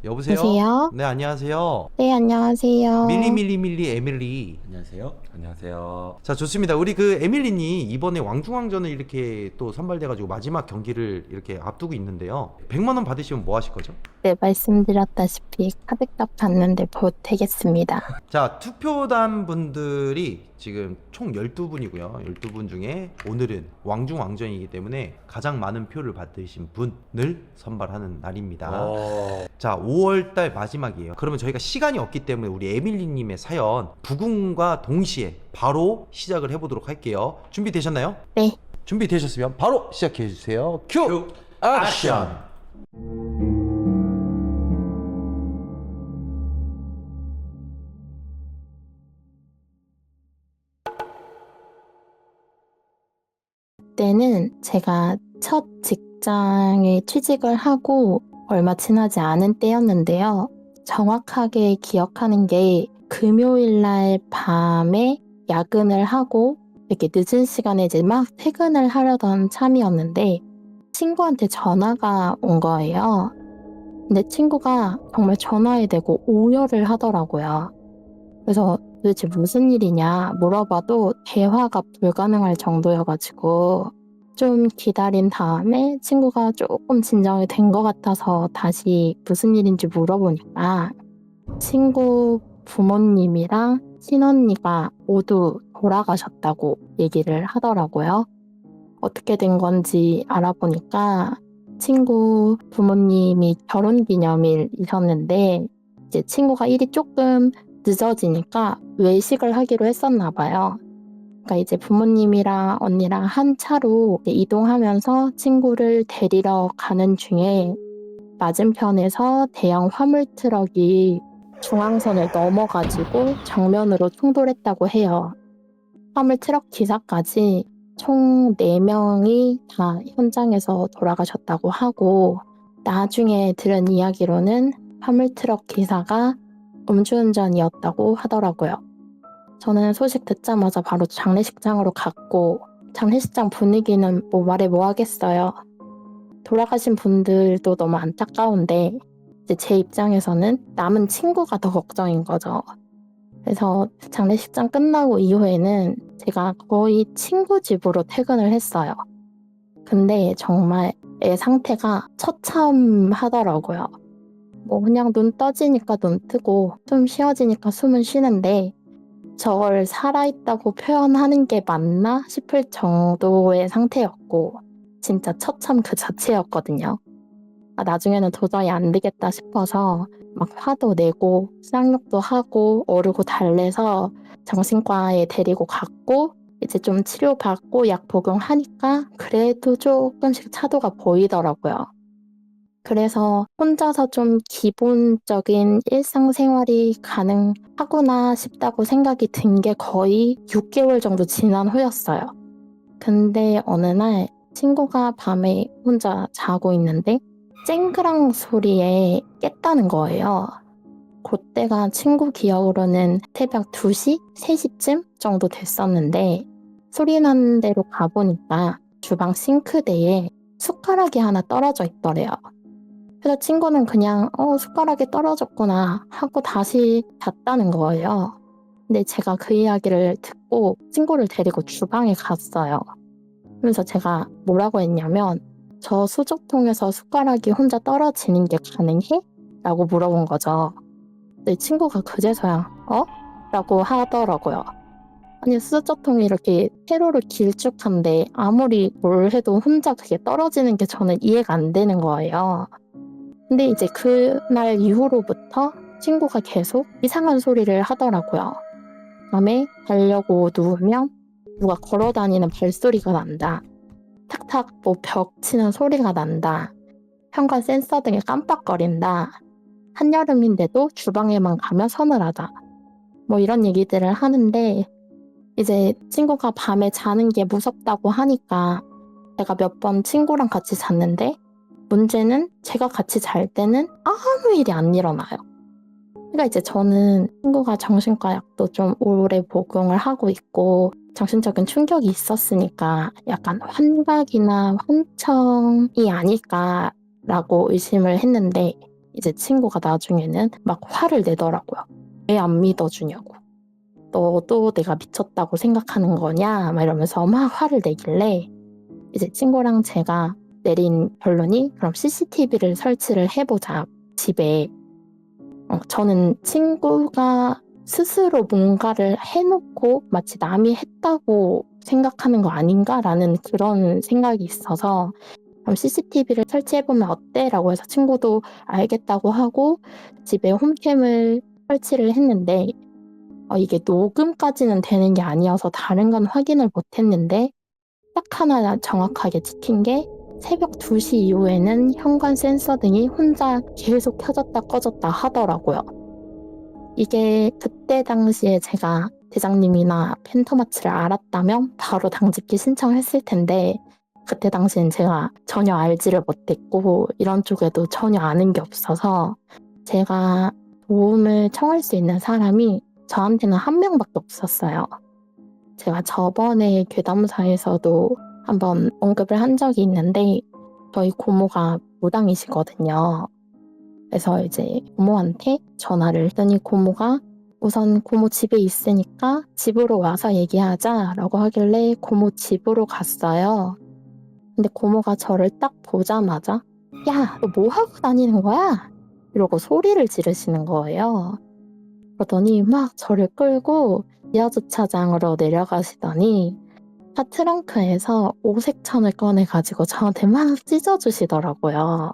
여보세요? 여보세요? 네, 안녕하세요. 네, 안녕하세요. 밀리밀리밀리 에밀리. 안녕하세요. 안녕하세요. 자, 좋습니다. 우리 그 에밀리님 이번에 왕중왕전을 이렇게 또 선발돼가지고 마지막 경기를 이렇게 앞두고 있는데요. 100만 원 받으시면 뭐 하실 거죠? 네, 말씀드렸다시피 카드값 받는데 보태겠습니다. 자, 투표단 분들이 지금 총 12분이고요. 12분 중에 오늘은 왕중왕전이기 때문에 가장 많은 표를 받으신 분을 선발하는 날입니다. 자, 5월달 마지막이에요. 그러면 저희가 시간이 없기 때문에 우리 에밀리님의 사연 부궁과 동시에 바로 시작을 해보도록 할게요. 준비되셨나요? 네, 준비되셨으면 바로 시작해주세요. 큐! 액션! 그때는 제가 첫 직장에 취직을 하고 얼마 지나지 않은 때였는데요. 정확하게 기억하는 게 금요일 날 밤에 야근을 하고 이렇게 늦은 시간에 이제 막 퇴근을 하려던 참이었는데 친구한테 전화가 온 거예요. 근데 친구가 정말 전화에 대고 오열을 하더라고요. 그래서 도대체 무슨 일이냐 물어봐도 대화가 불가능할 정도여가지고 좀 기다린 다음에 친구가 조금 진정이 된 것 같아서 다시 무슨 일인지 물어보니까 친구 부모님이랑 친언니가 모두 돌아가셨다고 얘기를 하더라고요. 어떻게 된 건지 알아보니까 친구 부모님이 결혼기념일이셨는데 이제 친구가 일이 조금 늦어지니까 외식을 하기로 했었나 봐요. 그러니까 이제 부모님이랑 언니랑 한 차로 이동하면서 친구를 데리러 가는 중에 맞은편에서 대형 화물 트럭이 중앙선을 넘어가지고 정면으로 충돌했다고 해요. 화물 트럭 기사까지 총 4명이 다 현장에서 돌아가셨다고 하고 나중에 들은 이야기로는 화물 트럭 기사가 음주운전이었다고 하더라고요. 저는 소식 듣자마자 바로 장례식장으로 갔고 장례식장 분위기는 뭐 말해 뭐 하겠어요. 돌아가신 분들도 너무 안타까운데 이제 제 입장에서는 남은 친구가 더 걱정인 거죠. 그래서 장례식장 끝나고 이후에는 제가 거의 친구 집으로 퇴근을 했어요. 근데 정말 애 상태가 처참하더라고요. 뭐 그냥 눈 떠지니까 눈 뜨고 숨 쉬어지니까 숨은 쉬는데 저걸 살아있다고 표현하는 게 맞나 싶을 정도의 상태였고 진짜 처참 그 자체였거든요. 나중에는 도저히 안 되겠다 싶어서 막 화도 내고 쌍욕도 하고 어르고 달래서 정신과에 데리고 갔고 이제 좀 치료받고 약 복용하니까 그래도 조금씩 차도가 보이더라고요. 그래서 혼자서 좀 기본적인 일상생활이 가능하구나 싶다고 생각이 든 게 거의 6개월 정도 지난 후였어요. 근데 어느 날 친구가 밤에 혼자 자고 있는데 쨍그랑 소리에 깼다는 거예요. 그때가 친구 기억으로는 새벽 2시? 3시쯤 정도 됐었는데 소리 나는 대로 가보니까 주방 싱크대에 숟가락이 하나 떨어져 있더래요. 그래서 친구는 그냥 숟가락이 떨어졌구나 하고 다시 잤다는 거예요. 근데 제가 그 이야기를 듣고 친구를 데리고 주방에 갔어요. 그래서 제가 뭐라고 했냐면 저 수저통에서 숟가락이 혼자 떨어지는 게 가능해? 라고 물어본 거죠. 근데 친구가 그제서야 라고 하더라고요. 아니 수저통이 이렇게 세로로 길쭉한데 아무리 뭘 해도 혼자 그게 떨어지는 게 저는 이해가 안 되는 거예요. 근데 이제 그날 이후로부터 친구가 계속 이상한 소리를 하더라고요. 밤에 자려고 누우면 누가 걸어다니는 발소리가 난다. 탁탁 뭐 벽 치는 소리가 난다. 현관 센서 등이 깜빡거린다. 한여름인데도 주방에만 가면 서늘하다. 뭐 이런 얘기들을 하는데 이제 친구가 밤에 자는 게 무섭다고 하니까 제가 몇 번 친구랑 같이 잤는데 문제는 제가 같이 잘 때는 아무 일이 안 일어나요. 그러니까 이제 저는 친구가 정신과 약도 좀 오래 복용을 하고 있고 정신적인 충격이 있었으니까 약간 환각이나 환청이 아닐까라고 의심을 했는데 이제 친구가 나중에는 막 화를 내더라고요. 왜 안 믿어주냐고. 너도 내가 미쳤다고 생각하는 거냐? 막 이러면서 막 화를 내길래 이제 친구랑 제가 내린 결론이 그럼 CCTV를 설치를 해보자, 집에. 저는 친구가 스스로 뭔가를 해놓고 마치 남이 했다고 생각하는 거 아닌가라는 그런 생각이 있어서 그럼 CCTV를 설치해보면 어때? 라고 해서 친구도 알겠다고 하고 집에 홈캠을 설치를 했는데 이게 녹음까지는 되는 게 아니어서 다른 건 확인을 못했는데 딱 하나 정확하게 찍힌 게 새벽 2시 이후에는 현관 센서 등이 혼자 계속 켜졌다 꺼졌다 하더라고요. 이게 그때 당시에 제가 대장님이나 펜터마츠를 알았다면 바로 당직기 신청했을 텐데 그때 당시엔 제가 전혀 알지를 못했고 이런 쪽에도 전혀 아는 게 없어서 제가 도움을 청할 수 있는 사람이 저한테는 한 명밖에 없었어요. 제가 저번에 괴담사에서도 한번 언급을 한 적이 있는데 저희 고모가 무당이시거든요. 그래서 이제 고모한테 전화를 했더니 고모가 우선 고모 집에 있으니까 집으로 와서 얘기하자라고 하길래 고모 집으로 갔어요. 근데 고모가 저를 딱 보자마자 야, 너 뭐 하고 다니는 거야? 이러고 소리를 지르시는 거예요. 그러더니 막 저를 끌고 지하주차장으로 내려가시더니 차 트렁크에서 오색천을 꺼내가지고 저한테 막 찢어주시더라고요.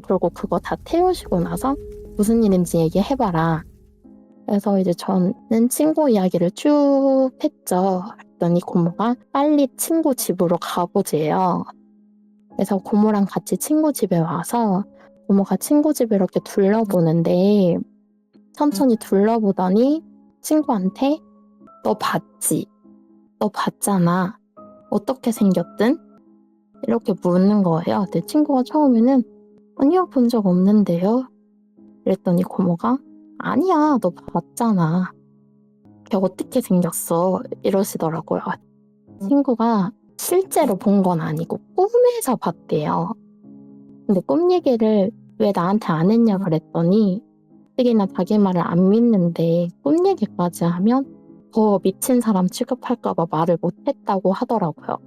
그리고 그거 다 태우시고 나서 무슨 일인지 얘기해봐라. 그래서 이제 저는 친구 이야기를 쭉 했죠. 그랬더니 고모가 빨리 친구 집으로 가보재요. 그래서 고모랑 같이 친구 집에 와서 고모가 친구 집을 이렇게 둘러보는데 천천히 둘러보더니 친구한테 너 봤지? 너 봤잖아. 어떻게 생겼든? 이렇게 묻는 거예요. 내 친구가 처음에는 아니요, 본 적 없는데요. 그랬더니 고모가 아니야, 너 봤잖아. 걔 어떻게 생겼어? 이러시더라고요. 친구가 실제로 본 건 아니고 꿈에서 봤대요. 근데 꿈 얘기를 왜 나한테 안 했냐 그랬더니 특히나 자기 말을 안 믿는데 꿈 얘기까지 하면 더 미친 사람 취급할까봐 말을 못했다고 하더라고요.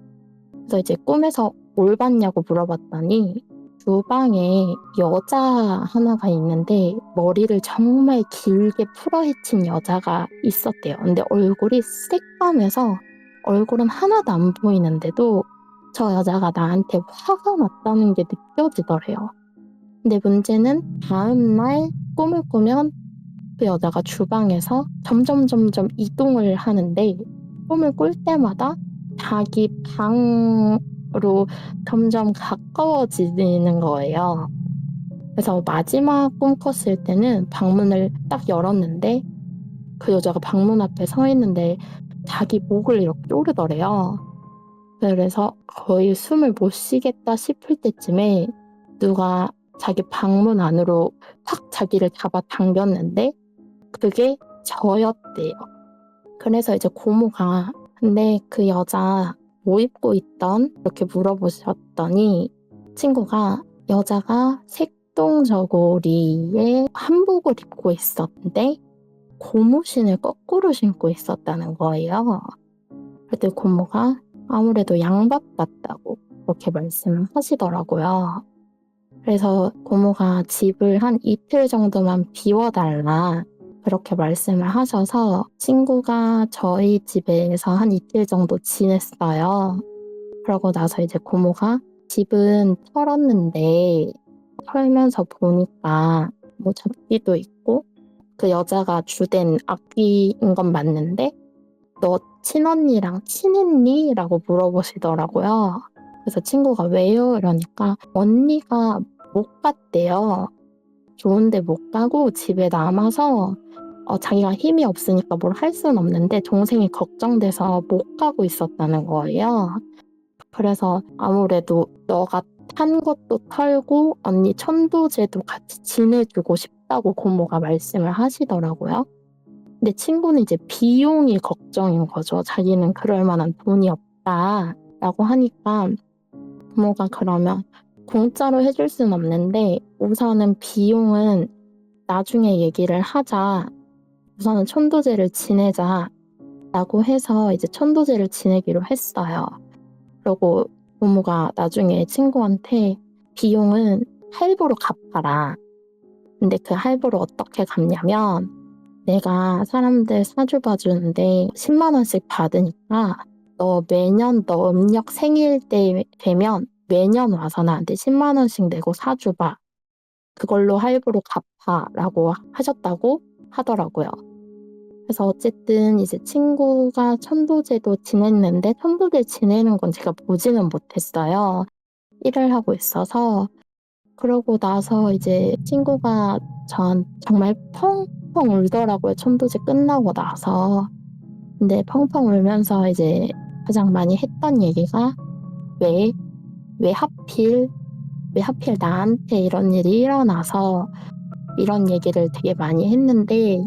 그래서 이제 꿈에서 뭘 봤냐고 물어봤더니 주방에 여자 하나가 있는데 머리를 정말 길게 풀어헤친 여자가 있었대요. 근데 얼굴이 새까매서 얼굴은 하나도 안 보이는데도 저 여자가 나한테 화가 났다는 게 느껴지더래요. 근데 문제는 다음날 꿈을 꾸면 그 여자가 주방에서 점점 이동을 하는데 꿈을 꿀 때마다 자기 방으로 점점 가까워지는 거예요. 그래서 마지막 꿈 꿨을 때는 방문을 딱 열었는데 그 여자가 방문 앞에 서 있는데 자기 목을 이렇게 조르더래요. 그래서 거의 숨을 못 쉬겠다 싶을 때쯤에 누가 자기 방문 안으로 확 자기를 잡아당겼는데 그게 저였대요. 그래서 이제 고모가 근데 그 여자 뭐 입고 있던? 이렇게 물어보셨더니 친구가 여자가 색동 저고리에 한복을 입고 있었는데 고무신을 거꾸로 신고 있었다는 거예요. 그때 고모가 아무래도 양밥 같다고 그렇게 말씀을 하시더라고요. 그래서 고모가 집을 한 이틀 정도만 비워달라 그렇게 말씀을 하셔서 친구가 저희 집에서 한 이틀 정도 지냈어요. 그러고 나서 이제 고모가 집은 털었는데 털면서 보니까 뭐 잡기도 있고 그 여자가 주된 악기인 건 맞는데 너 친언니랑 친했니? 라고 물어보시더라고요. 그래서 친구가 왜요? 이러니까 언니가 못 갔대요. 좋은데 못 가고 집에 남아서 자기가 힘이 없으니까 뭘 할 수는 없는데 동생이 걱정돼서 못 가고 있었다는 거예요. 그래서 아무래도 너가 탄 것도 털고 언니 천도제도 같이 지내주고 싶다고 고모가 말씀을 하시더라고요. 근데 친구는 이제 비용이 걱정인 거죠. 자기는 그럴 만한 돈이 없다라고 하니까 부모가 그러면 공짜로 해줄 순 없는데 우선은 비용은 나중에 얘기를 하자. 우선은 천도제를 지내자라고 해서 이제 천도제를 지내기로 했어요. 그리고 부모가 나중에 친구한테 비용은 할부로 갚아라. 근데 그 할부를 어떻게 갚냐면 내가 사람들 사주 봐주는데 10만 원씩 받으니까 너 매년 너 음력 생일 때 되면 매년 와서 나한테 10만 원씩 내고 사주 봐. 그걸로 할부로 갚아라고 하셨다고 하더라고요. 그래서 어쨌든 이제 친구가 천도제도 지냈는데 천도제 지내는 건 제가 보지는 못했어요. 일을 하고 있어서. 그러고 나서 이제 친구가 정말 펑펑 울더라고요. 천도제 끝나고 나서. 근데 펑펑 울면서 이제 가장 많이 했던 얘기가 왜? 왜 하필 나한테 이런 일이 일어나서 이런 얘기를 되게 많이 했는데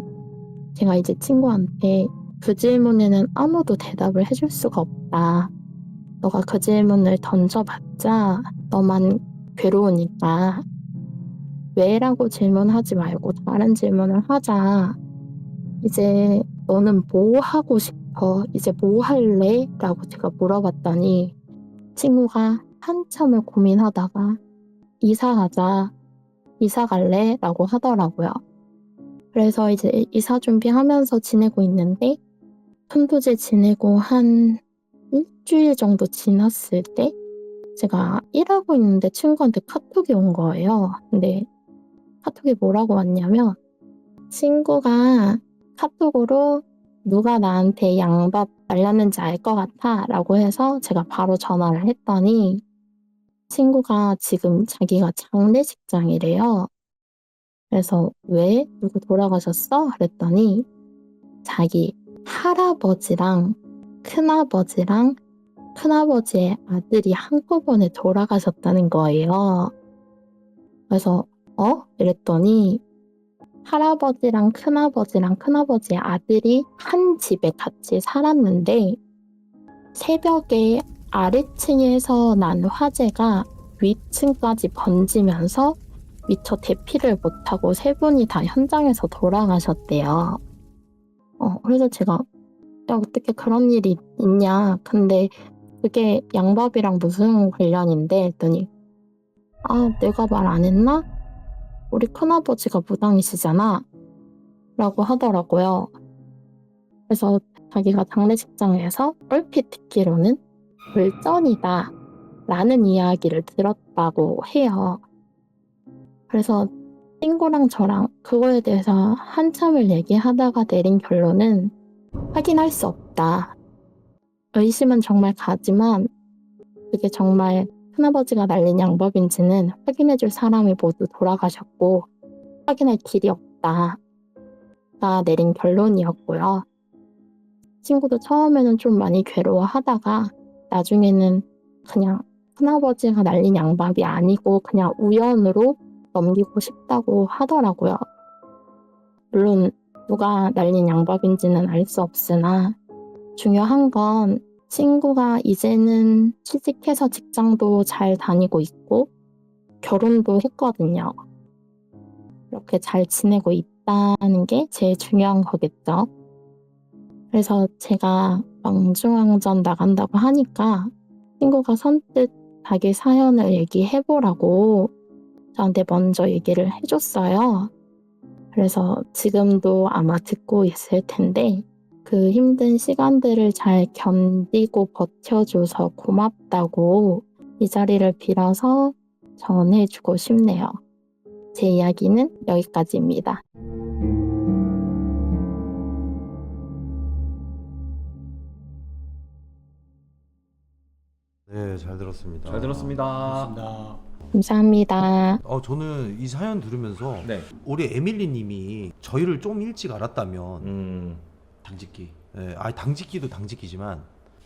제가 이제 친구한테 그 질문에는 아무도 대답을 해줄 수가 없다. 너가 그 질문을 던져봤자 너만 괴로우니까 왜라고 질문하지 말고 다른 질문을 하자. 이제 너는 뭐 하고 싶어? 이제 뭐 할래? 라고 제가 물어봤더니 친구가 한참을 고민하다가 이사 가자. 이사 갈래? 라고 하더라고요. 그래서 이제 이사 준비하면서 지내고 있는데 천도제 지내고 한 일주일 정도 지났을 때 제가 일하고 있는데 친구한테 카톡이 온 거예요. 근데 카톡이 뭐라고 왔냐면 친구가 카톡으로 누가 나한테 양밥 날렸는지 알 것 같아 라고 해서 제가 바로 전화를 했더니 친구가 지금 자기가 장례식장이래요. 그래서 왜? 누구 돌아가셨어? 그랬더니 자기 할아버지랑 큰아버지랑 큰아버지의 아들이 한꺼번에 돌아가셨다는 거예요. 그래서 이랬더니 할아버지랑 큰아버지의 아들이 한 집에 같이 살았는데 새벽에 아래층에서 난 화재가 위층까지 번지면서 미처 대피를 못하고 세 분이 다 현장에서 돌아가셨대요. 그래서 제가 야, 어떻게 그런 일이 있냐. 근데 그게 양밥이랑 무슨 관련인데 했더니 내가 말 안 했나? 우리 큰아버지가 무당이시잖아. 라고 하더라고요. 그래서 자기가 장례식장에서 얼핏 듣기로는 불전이다 라는 이야기를 들었다고 해요. 그래서 친구랑 저랑 그거에 대해서 한참을 얘기하다가 내린 결론은 확인할 수 없다. 의심은 정말 가지만 그게 정말 큰아버지가 날린 양법인지는 확인해줄 사람이 모두 돌아가셨고 확인할 길이 없다가 내린 결론이었고요. 친구도 처음에는 좀 많이 괴로워하다가 나중에는 그냥 큰아버지가 날린 양밥이 아니고 그냥 우연으로 넘기고 싶다고 하더라고요. 물론 누가 날린 양밥인지는 알 수 없으나 중요한 건 친구가 이제는 취직해서 직장도 잘 다니고 있고 결혼도 했거든요. 이렇게 잘 지내고 있다는 게 제일 중요한 거겠죠. 그래서 제가 왕중왕전 나간다고 하니까 친구가 선뜻 자기 사연을 얘기해보라고 저한테 먼저 얘기를 해줬어요. 그래서 지금도 아마 듣고 있을 텐데 그 힘든 시간들을 잘 견디고 버텨줘서 고맙다고 이 자리를 빌어서 전해주고 싶네요. 제 이야기는 여기까지입니다. 네, 잘 들었습니다. 잘 들었습니다. 맞습니다. 감사합니다. 저는 이 사연 들으면서 네. 우리 에밀리 님이 저희를 좀 일찍 알았다면 당직기. 당직기도 당직기지만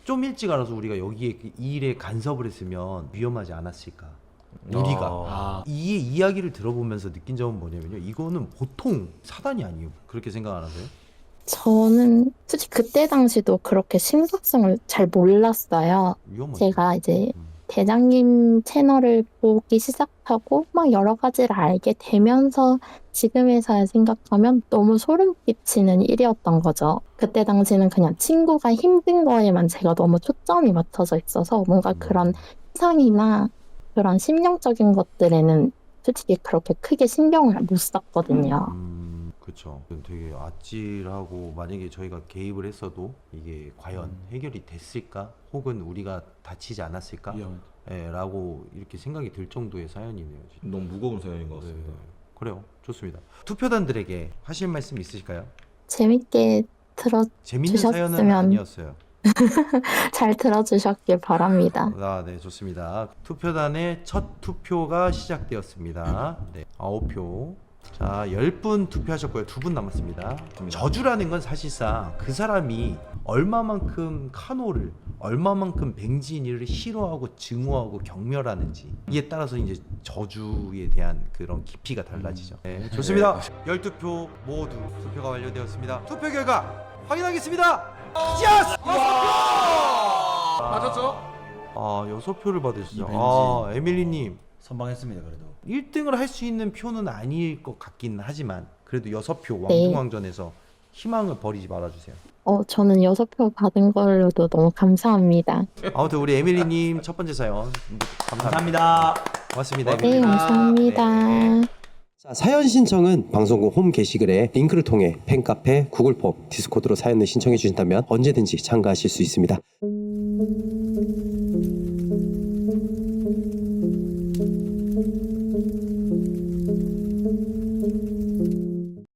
좀 일찍 알아서 우리가 여기에 이 일에 간섭을 했으면 위험하지 않았을까. 우리가 이 이야기를 들어보면서 느낀 점은 뭐냐면요. 이거는 보통 사단이 아니에요. 그렇게 생각 안 하세요? 저는 솔직히 그때 당시도 그렇게 심각성을 잘 몰랐어요. 위험하죠. 제가 이제 대장님 채널을 보기 시작하고 막 여러 가지를 알게 되면서 지금에서야 생각하면 너무 소름 끼치는 일이었던 거죠. 그때 당시는 그냥 친구가 힘든 거에만 제가 너무 초점이 맞춰져 있어서 뭔가 그런 세상이나 그런 심령적인 것들에는 솔직히 그렇게 크게 신경을 못 썼거든요. 그렇죠. 되게 아찔하고 만약에 저희가 개입을 했어도 이게 과연 해결이 됐을까? 혹은 우리가 다치지 않았을까? 예, 라고 이렇게 생각이 들 정도의 사연이네요. 진짜. 너무 무거운 사연인 것 네, 같습니다. 그래요. 좋습니다. 투표단들에게 하실 말씀 있으실까요? 재밌게 재밌는 사연은 들어주셨으면 아니었어요. 잘 들어주셨길 바랍니다. 네, 좋습니다. 투표단의 첫 투표가 시작되었습니다. 네, 9표. 자, 10분 투표하셨고요. 2분 남았습니다. 저주라는 건 사실상 그 사람이 얼마만큼 카노를, 얼마만큼 뱅진이를 싫어하고 증오하고 경멸하는지 이에 따라서 이제 저주에 대한 그런 깊이가 달라지죠. 네, 좋습니다. 12표 모두 투표가 완료되었습니다. 투표 결과 확인하겠습니다. 예스! 맞았죠? 6표를 받으시죠. 이 벤지. 에밀리님 선방했습니다. 그래도 1등을 할 수 있는 표는 아닐 것 같긴 하지만 그래도 6표 네. 왕중왕전에서 희망을 버리지 말아주세요. 저는 6표 받은 걸로도 너무 감사합니다. 아무튼 우리 에밀리님 첫 번째 사연 감사합니다. 감사합니다. 고맙습니다. 네, 에밀리님. 감사합니다. 네. 자, 사연 신청은 방송국 홈 게시글에 링크를 통해 팬카페, 구글 폼, 디스코드로 사연을 신청해 주신다면 언제든지 참가하실 수 있습니다.